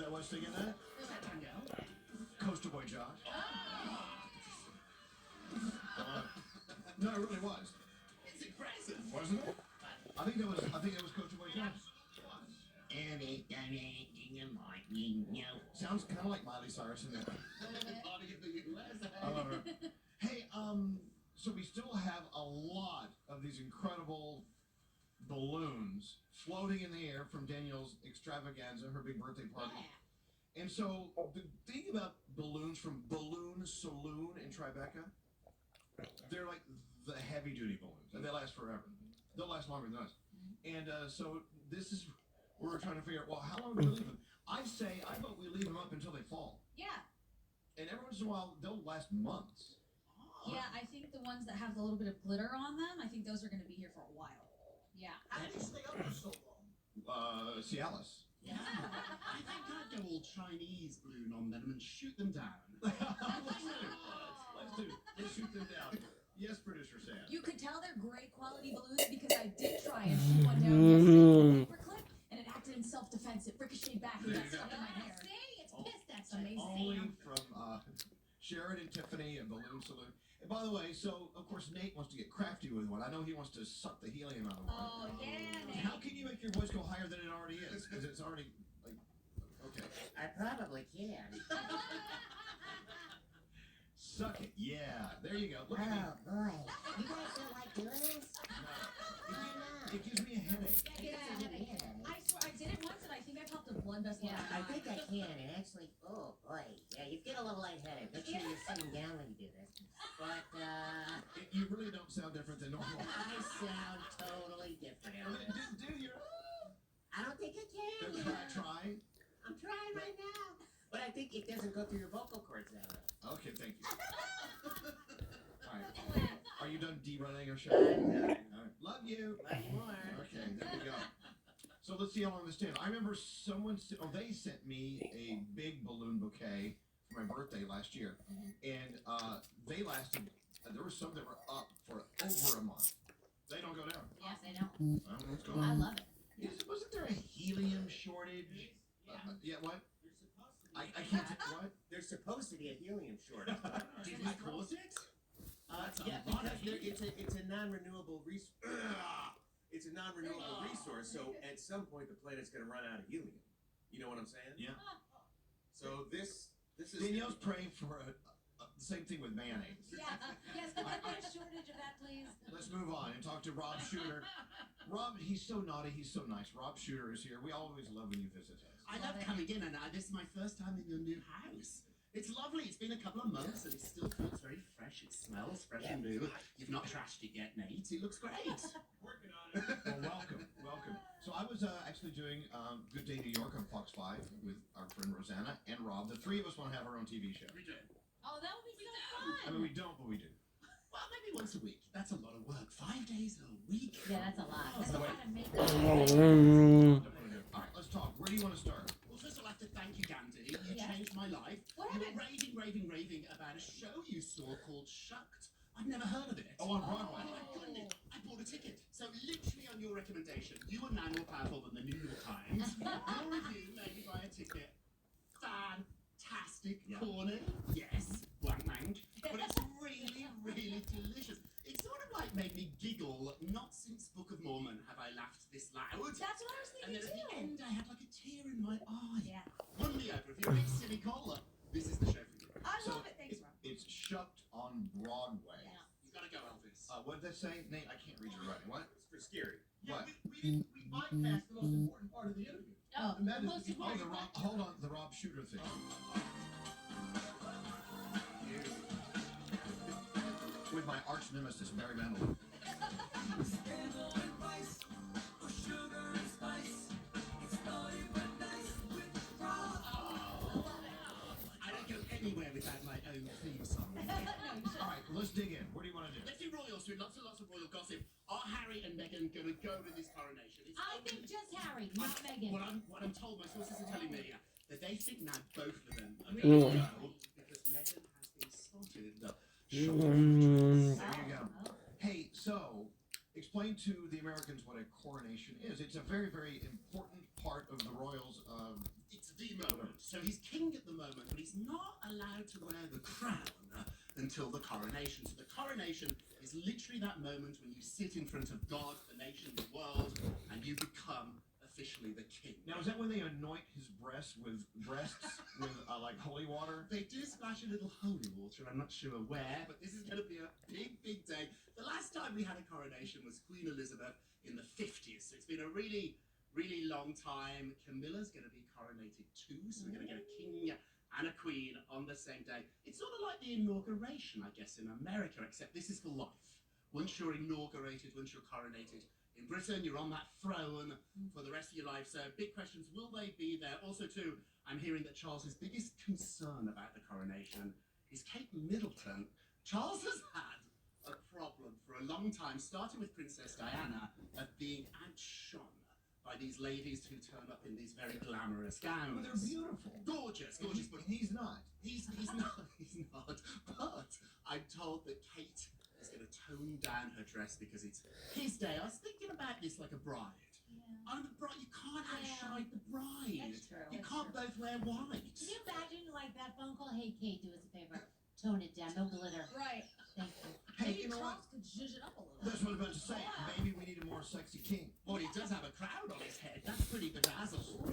that was singing that? Was that Danielle? Coaster Boy Josh. No, it really was. It's impressive. Wasn't it? I think it was Coaster Boy Josh. Sounds kind of like Miley Cyrus in there. I love her. Hey, so we still have a lot of these incredible balloons floating in the air from Danielle's extravaganza, her big birthday party. And so the thing about balloons from Balloon Saloon in Tribeca, they're like the heavy-duty balloons, and they last forever. They'll last longer than us. And so this is where we're trying to figure out, well, how long do we leave them? I vote we leave them up until they fall. Yeah. And every once in a while, they'll last months. Yeah, I think the ones that have a little bit of glitter on them, I think those are going to be here for a while. Yeah. How do they stay up for so long? Cialis. Yeah. I think I'd go all Chinese balloon on them and shoot them down. Let's shoot them down. Yes, producer Sam. You could tell they're great quality balloons because I did try and shoot one down yesterday with a paperclip, and it acted in self-defense. It ricocheted back and got stuck in my hair. See? It's pissed. That's amazing. Only from Sharon and Tiffany and Balloon Saloon. And by the way, so of course Nate wants to get crafty with one. I know he wants to suck the helium out of one. Oh, yeah, Nate. How can you make your voice go higher than it already is? Because it's already like, okay. I probably can. Suck it, yeah. There you go. Look Oh at me. boy, you guys don't like doing this? No. It gives me a headache. I swear, I did it once and I think I popped a blood vessel. Yeah, I think I can. And actually, oh boy, yeah, you get a little lightheaded. Make sure you're sitting down when you do this. But You really don't sound different than normal. I sound totally different. Dude, you're. I don't think I can. Try. I'm trying right now, but I think it doesn't go through your vocal cords that way. Okay, thank you. All right. Are you done derunning our show? I'm done. All right. Love you. Love you more. Okay, there we go. So let's see how long this stands. I remember they sent me a big balloon bouquet for my birthday last year, and they lasted. There were some that were up for over a month. They don't go down. Yes, I know. I don't know what's going I on. love it. Wasn't there a helium shortage? Yeah, what? I can't. What? There's supposed to be a helium shortage. Did we cause it? Yeah, because it's a non-renewable resource. It's a non-renewable resource, so at some point the planet's going to run out of helium. You know what I'm saying? Yeah. So this is Danielle's praying for the same thing with mayonnaise. Yeah. Yes, can we get a shortage of that, please? Let's move on and talk to Rob Shooter. Rob, he's so naughty, he's so nice. Rob Shooter is here. We always love when you visit us. I love coming in, and this is my first time in your new house. It's lovely. It's been a couple of months, and it still feels very fresh. It smells fresh and new. You've not trashed it yet, Nate. It looks great. Working on it. Well, welcome. So I was actually doing Good Day New York on Fox 5 with our friend Rosanna and Rob. The three of us want to have our own TV show. We do. Oh, that would be so I fun. mean, we don't, but we do. Well, maybe once a week. That's a lot of work. 5 days a week. Yeah, that's a lot. That's a lot of makeup. All right, let's talk. Where do you want to start? Well, first I'll have to thank you, Gandhi. You Yeah. changed my life. What You were happened? raving about a show you saw called Shucked. I've never heard of it. Oh, on Broadway. Oh, my goodness. I bought a ticket. So literally on your recommendation, you are now more powerful than the New York Times. Your review made me buy a ticket. Fantastic. Yeah. Corny. Yes. Blank mank. But it's really, really delicious. It sort of like made me giggle. Not since Book of Mormon have I laughed this loud. That's what I was And thinking then at the too. end, I had like a tear in my eye. Yeah. Won me over. If you're a big silly caller, this is the show for you. I So, love it. Thanks, Rob. It's Shucked on Broadway. Yeah. You gotta go, Elvis. What did they say? Nate, I can't read your writing. What? It's for scary. What? We bypassed the most important part of the interview. Oh, And that is most the important. Hold on, the Rob Shooter thing. With my arch nemesis, Barry Manilow. I don't go anywhere without my own theme song. All right, let's dig in. What do you want to do? Let's do royals, do lots and lots of royal gossip. Are Harry and Meghan going to go to this coronation? It's I think just Harry, not Meghan. What I'm told, my sources are telling me that they think now both of them are Really? going to go because Meghan has been spotted. There you go. Oh. Hey, so explain to the Americans what a coronation is. It's a very, very important part of the royals. It's the moment. So he's king at the moment, but he's not allowed to wear the crown until the coronation. So the coronation is literally that moment when you sit in front of God, the nation, the world, and you become officially the king. Now, is that when they anoint his breasts with like holy water? They do splash a little holy water, I'm not sure where, but this is going to be a big, big day. The last time we had a coronation was Queen Elizabeth in the 50s, so it's been a really, really long time. Camilla's going to be coronated too, so we're going to get a king and a queen on the same day. It's sort of like the inauguration, I guess, in America, except this is for life. Once you're inaugurated, once you're coronated, in Britain, you're on that throne for the rest of your life. So big questions, will they be there? Also too, I'm hearing that Charles's biggest concern about the coronation is Kate Middleton. Charles has had a problem for a long time, starting with Princess Diana, of being outshone by these ladies who turn up in these very glamorous gowns. But they're beautiful. Gorgeous, gorgeous. But He's not. he's not. But I'm told that Kate is going to tone down her dress because it's his day. I was thinking about this like a bride. Yeah. I'm the bride. You can't outshine the bride. That's true. You That's can't true. both wear white. Can you imagine like that phone call? Hey, Kate, do us a favor. Tone it down. No glitter. Right. Thank you. Hey, Maybe you know what? Charles could zhuzh it up a little. That's what I was about to say. Yeah. Maybe we need a more sexy king. Well, he does have a crown on his head. That's pretty bedazzled. I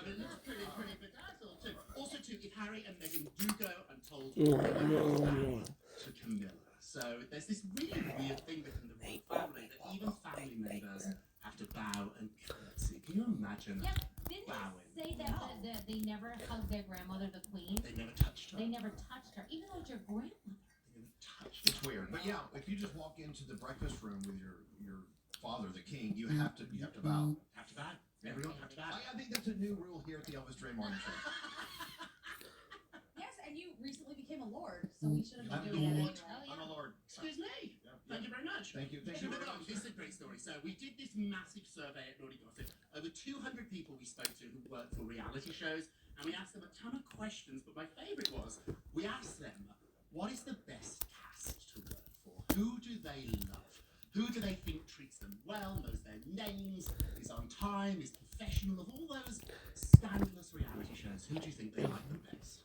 mean, it's pretty bedazzled too. Also, too, if Harry and Meghan do go, I'm told, to Camilla. So there's this really weird thing within the royal family that even family members have to bow and curtsy. Can you imagine? Yeah, didn't Bowing. they say that they never hugged their grandmother, the queen? They never touched her. They never touched her, even though it's your grandmother. They never touched It's weird. But yeah, if you just walk into the breakfast room with your father, the king, you have to bow. Have to bow. Everyone have to bow. I think that's a new rule here at the Elvis Duran Morning Show. Yes, and you recently became a lord, so we should have I'm been doing that Lord. anyway. I'm a lord. Excuse me. Thank you very much. Thank you. Thank you very much. This is a great story. So we did this massive survey at Naughty Gossip. Over 200 people we spoke to who work for reality shows, and we asked them a ton of questions. But my favourite was we asked them, what is the best cast to work for? Who do they love? Who do they think treats them well, knows their names, is on time, is professional? Of all those scandalous reality shows, who do you think they like the best?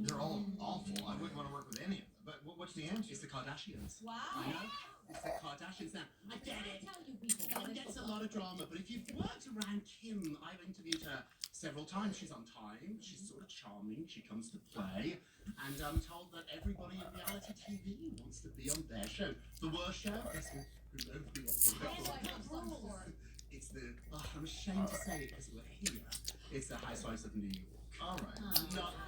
They're all awful. I wouldn't want to work with any of them. But what's the answer? It's the Kardashians. Wow. I know. It's the Kardashians now. I get it. I tell you people. It gets a lot of drama, but if you've worked around Kim, I've interviewed her several times. She's on time, she's sort of charming, she comes to play, and I'm told that everybody in reality TV wants to be on their show. The worst show, guess who nobody wants to be on? It's the, I'm ashamed to say it because we're here, it's the Housewives of New York. All right.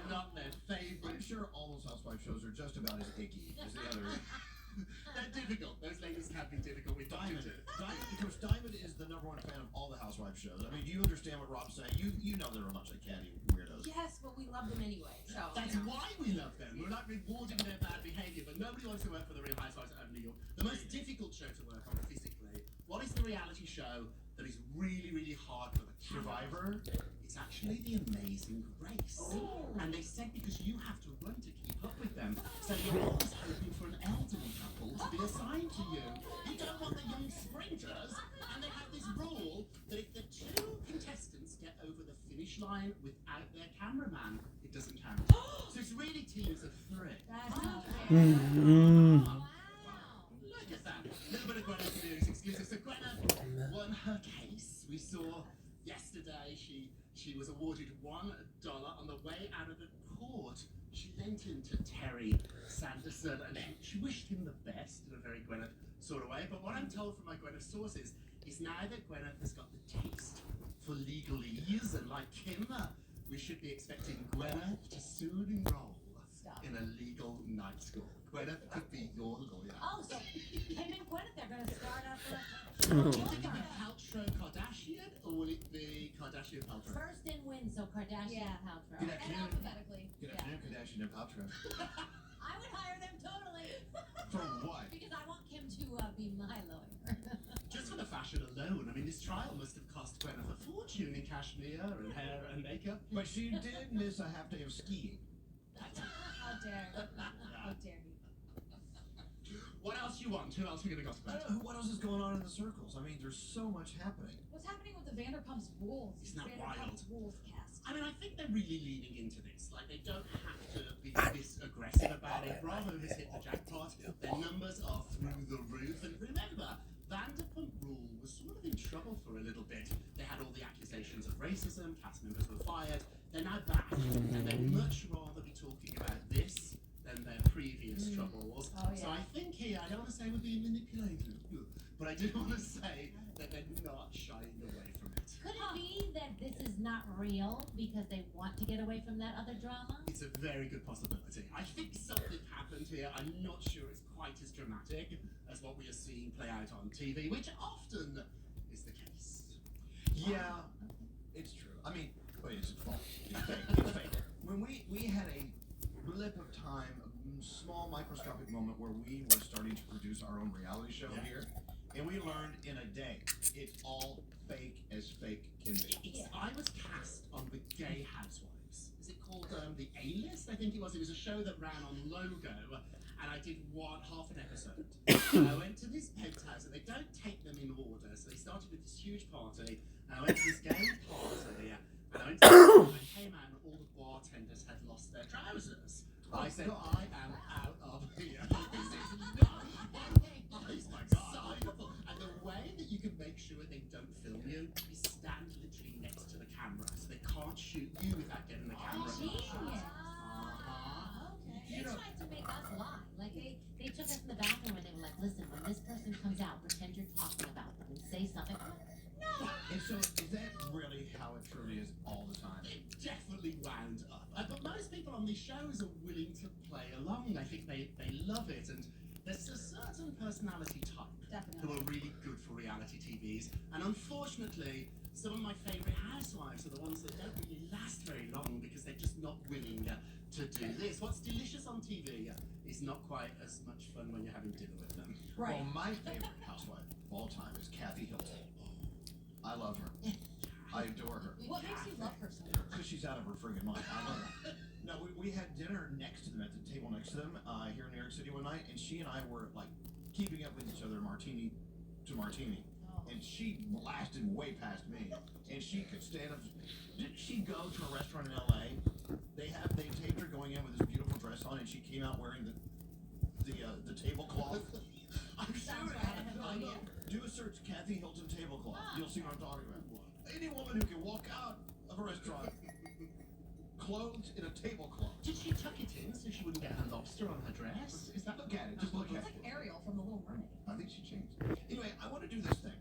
Not their favourite. I'm sure all those housewife shows are just about as icky as the other. They're difficult. Those ladies can be difficult with Diamond. Diamond. Of course, Diamond is the #1 fan of all the housewife shows. I mean, do you understand what Rob's saying? You know they're a bunch of catty weirdos. Yes, but we love them anyway. So That's why we love them. We're not rewarding their bad behaviour, but nobody wants to work for the Real Housewives of New York. The most difficult show to work on physically. What is the reality show that is really, really hard for the camera? Survivor? It's actually The Amazing Race. And they said because you have to run to keep up with them, so you're always hoping for an elderly couple to be assigned to you. You don't want the young sprinters, and they have this rule that if the two contestants get over the finish line without their cameraman, it doesn't count. So it's really teams of three. that's not fair. Wow. Look at that. A little bit of Gwyneth's news exclusive. So Gwyneth won her case. We saw yesterday she was awarded $1 on the way out of the court. She lent in to Terry Sanderson and she wished him the best in a very Gwyneth sort of way. But what I'm told from my Gwyneth sources is now that Gwyneth has got the taste for legalese, and like Kim, we should be expecting Gwyneth to soon enroll in a legal night school. Gwyneth could be your lawyer. Oh, so Kim and Gwyneth, they're going to start up Do you think it'll be Paltrow Kardashian, or will it be Kardashian Paltrow? first and win, so Kardashian Yeah. and Paltrow. Good And afternoon. alphabetically. Good Yeah. afternoon, Kardashian and Paltrow. I would hire them totally. For what? Because I want Kim to be my lawyer. Just for the fashion alone, I mean, this trial must have cost Gwyneth a fortune in cashmere and hair and makeup. But she did miss a half day of skiing. How dare. How dare you. What else you want? Who else are we going to gossip I about? don't know what else is going on in the circles. I mean, there's so much happening. What's happening with the Vanderpump's Rules? Isn't that Vanderpump wild? Rules cast. I mean, I think they're really leaning into this. Like, they don't have to be this aggressive about it. Bravo has hit the jackpot. Their numbers are through the roof. And remember, Vanderpump Rule was sort of in trouble for a little bit. They had all the accusations of racism, cast members were fired. They're now back, and they'd much rather be talking about this than their previous troubles. Oh, yeah. So I think here, I don't want to say we're being manipulated, but I do want to say that they're not shying away from it. Could it be that this is not real because they want to get away from that other drama? It's a very good possibility. I think something happened here. I'm not sure it's quite as dramatic as what we are seeing play out on TV, which often is the case. Yeah, it's true. I mean, wait, it's false. It's fake. It's fake. When we had a blip of time, a small microscopic moment where we were starting to produce our own reality show here, and we learned in a day it's all fake as fake can be. I was cast on The Gay Housewives. Is it called The A-List? I think it was. It was a show that ran on Logo, and I did half an episode. And I went to this penthouse, and they don't take them in order, so they started with this huge party, and I went to this gay party, and I went to I came out, and all the bartenders had lost their trousers. I said, I am out of here. This is not acceptable. And the way that you can make sure they don't film you is stand literally next to the camera, so they can't shoot you without getting the camera. Genius. Uh-huh. Okay. They tried to make us lie. Like they took us in the bathroom and they were like, listen, when this person comes out, pretend you're talking about them and say something. No. And so, is that really how it truly is all the time? It definitely wound up. But most people on these shows are willing to play along. I think they love it. And there's a certain personality type who are really good for reality TVs. And unfortunately, some of my favourite housewives are the ones that don't really last very long because they're just not willing to do this. What's delicious on TV is not quite as much fun when you're having dinner with them. Right. Well, my favorite housewife of all time is Kathy Hilton. I love her. I adore her. What makes you love her so much? Because she's out of her friggin' mind. I love her. No, we had dinner next to them, at the table next to them, here in New York City one night, and she and I were like keeping up with each other, martini to martini. And she blasted way past me. And she could stand up. Didn't she go to a restaurant in LA? They taped her going in with this beautiful dress on, and she came out wearing the tablecloth. I'm sure it happened. I know. Do a search, Kathy Hilton tablecloth. You'll see what I'm talking about. Any woman who can walk out of a restaurant clothed in a tablecloth. Did she tuck it in so she wouldn't get a lobster on her dress? Is that Look at it. Just look at It's it. like Ariel from The Little Mermaid. I think she changed. Anyway, I want to do this thing.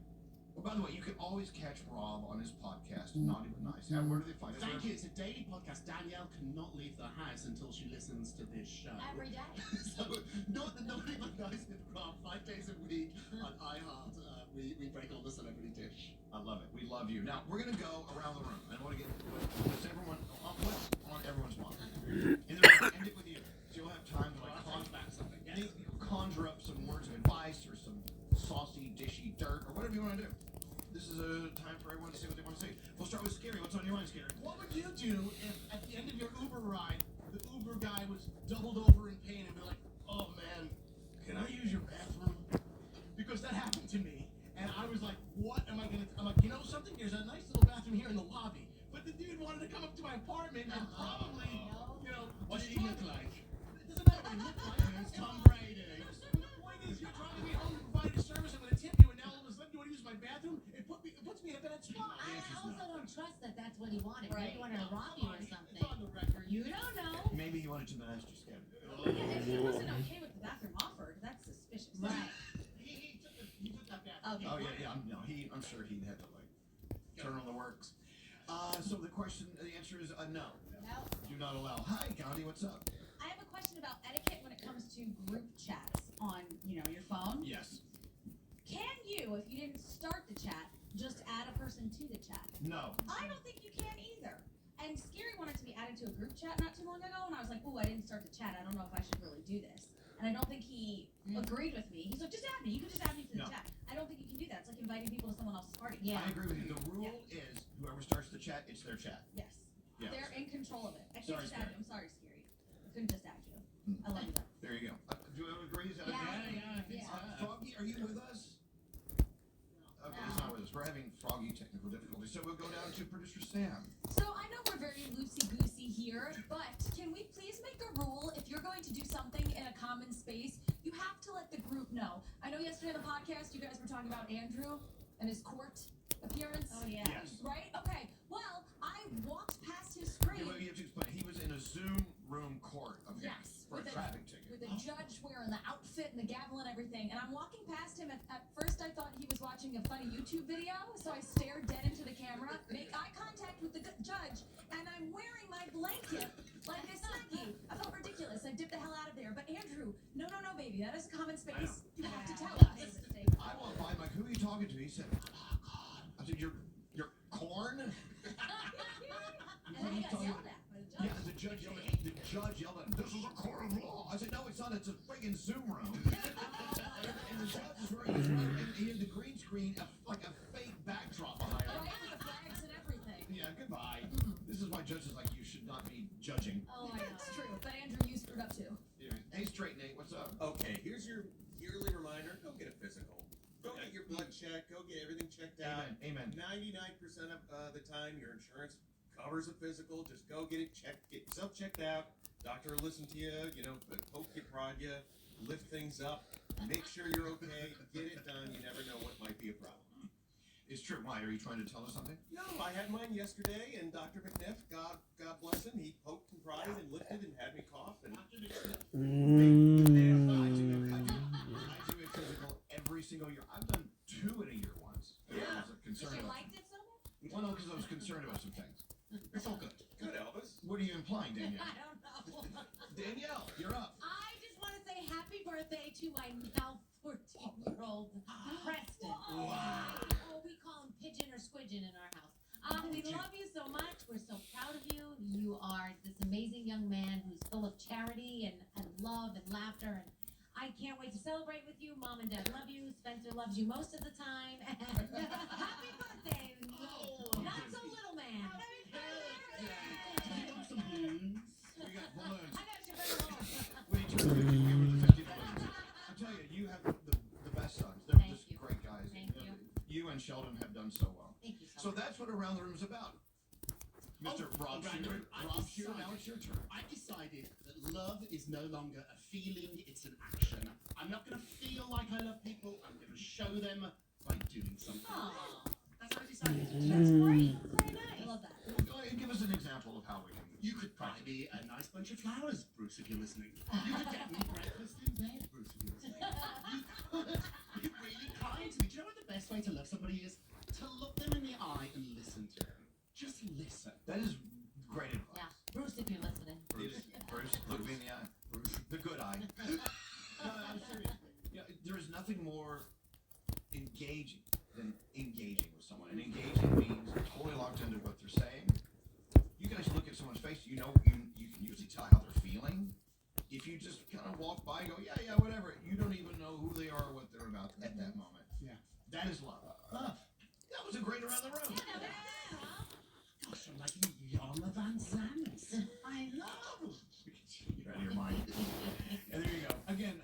Well, by the way, you can always catch Rob on his podcast, Not Even Nice. Now, where do they find us? Thank you. It's a daily podcast. Danielle cannot leave the house until she listens to this show. Every day. So, not Even Nice with Rob, 5 days a week on iHeart. We break all the celebrity dish. I love it. We love you. Now, we're going to go around the room. I want to get what's on everyone's mind. And then we're going to end it with you. So you'll have time to conjure up some words of advice or some saucy, dishy dirt or whatever you want to do. This is a time for everyone to say what they want to say. We'll start with Scary. What's on your mind, Scary? What would you do if at the end of your Uber ride, the Uber guy was doubled over in pain and be like, oh man, can I use your bathroom? Because that happened to me. And I was like, what am I going to, I'm like, you know something? There's a nice little bathroom here in the lobby. But the dude wanted to come up to my apartment and probably, you know, What did he look like? It doesn't matter what he looked like. It's Tom Brady. The point is, you're driving me home to provide a service, I'm going to tip you, and now all of a sudden you want to use my bathroom? It puts me in a bad spot. I also don't trust that that's what he wanted. Right. Maybe he wanted to rob you or It's something. on the record. You don't know. Maybe you wanted to manage to scare me. Yeah, if he wasn't okay with the bathroom offered, that's suspicious. Right. He took that bathroom. Okay. Oh, yeah. I'm sure he had to, turn on the works. So the answer is no. No. Do not allow. Hi, Gandhi. What's up? I have a question about etiquette when it comes to group chats on, your phone. Yes. Can you, if you didn't start the chat, just add a person to the chat? No. I don't think you can either. And Scary wanted to be added to a group chat not too long ago, and I was like, ooh, I didn't start the chat. I don't know if I should really do this. And I don't think he agreed with me. He's like, just add me. You can just add me to the No. chat. I don't think you can do that. It's like inviting people to someone else's party. Yeah. I agree with you. The rule is whoever starts the chat, it's their chat. Yes. Yes. They're in control of it. I can't Sorry, just add Scary. you. I'm sorry, Scary. I couldn't just add you. I love you though. There you go. Do you agree? Is that Yeah. okay? Yeah. Froggy, are you with us? Okay, he's not with us. We're having Froggy technical difficulties. So we'll go down to producer Sam. So I know we're very loosey-goosey yesterday on the podcast you guys were talking about Andrew and his court appearance? Oh yeah. Yes. Right? Okay. Well, I walked past his Okay, screen. but you have to explain. He was in a Zoom room court of Yes, for a with a- traffic ticket. With a judge wearing the outfit and the gavel and everything. And I'm walking past him. At first, I thought he was watching a funny YouTube video. So I stared dead into the camera, make eye contact with the judge, and I'm wearing my blanket like a snuggie. I felt ridiculous. I dipped the hell out of there. But Andrew, no, baby. That is a common space. You have to tell That us. was a mistake. I walked by, I'm like, who are you talking to? He said, oh, God. I said, you're corn? And then he got yelled at by the Yeah, judge. the judge yelled at him, this is a court of law. I said, no, it's not. It's a friggin' Zoom room. And the judge is wearing his robe, and he had the green screen, like a fake backdrop behind him. Right with the flags and everything. Yeah, goodbye. This is why judges like you should not be judging. Oh, I know. It's true. But Andrew, you screwed up too. Hey, Straight Nate, what's up? Okay, here's your yearly reminder. Go get a physical. Go get your blood checked. Go get everything checked out. Amen. 99% of the time, your insurance covers a physical. Just go get it checked. Get yourself checked out. Doctor will listen to you. You know, poke you, prod you, lift things up. Make sure you're okay. Get it done. You never know what might be a problem. It's true. Why? Are you trying to tell us something? No, I had mine yesterday, and Dr. McNiff, God bless him, he poked and prodded and lifted and had me cough. And I do a physical every single year. I've done 2 in a year once. Yeah. I was concerned You about. liked it so much? Well, no, because I was concerned about some things. It's all good. good, Elvis. What are you implying, Danielle? I don't know. Danielle, you're up. I just want to say happy birthday to my now 14-year-old Preston. Oh, we call him Pigeon or Squidgeon in our house. We love you so much. We're so proud of you. You are this amazing young man who's full of charity and love and laughter. And I can't wait to celebrate with you. Mom and Dad love you. Spencer loves you most of the time. And happy birthday, not so little man. We got balloons. I got you better home. When you turn 50, you give her the 50 balloons. I tell you, you have the best sons. They're Thank just you. great guys. Thank you. You and Sheldon have done so well. Thank you So that's what Around the Room is about. Mr. Rob Around the Shearer. Room. I Rob Shearer, now it's your turn. I decided that love is no longer a feeling, it's an action. I'm not going to feel like I love people, I'm going to show them by doing something. Aw, That's what I decided. that's great. Very nice. I love that. Well, go ahead and give us an example of how we can. You could buy me a nice bunch of flowers, Bruce, if you're listening. You could get me breakfast in bed, Bruce, if you're listening. You could be really kind to me. Do you know what the best way to love somebody is? To look them in the eye and listen to them. Just listen. That is great advice. Yeah, Bruce, if you're listening. Bruce, look me in the eye. Bruce, the good eye. No, I'm serious. You know, there is nothing more engaging than engaging with someone. And engaging means totally locked into what they're saying. You guys look at someone's face, you know, you can usually tell how they're feeling. If you just kind of walk by and go, yeah, whatever, you don't even know who they are or what they're about at that moment. Yeah. That is love. Love. That was a great Around the Room. Gosh, I'm like Yana Van Zandt. I love. You're out of your mind. And there you go. Again,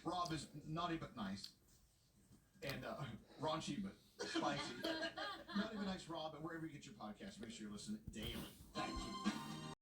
Rob is naughty but nice. And raunchy but spicy. Naughty but nice Rob, and wherever you get your podcast, make sure you listen daily. Thank you.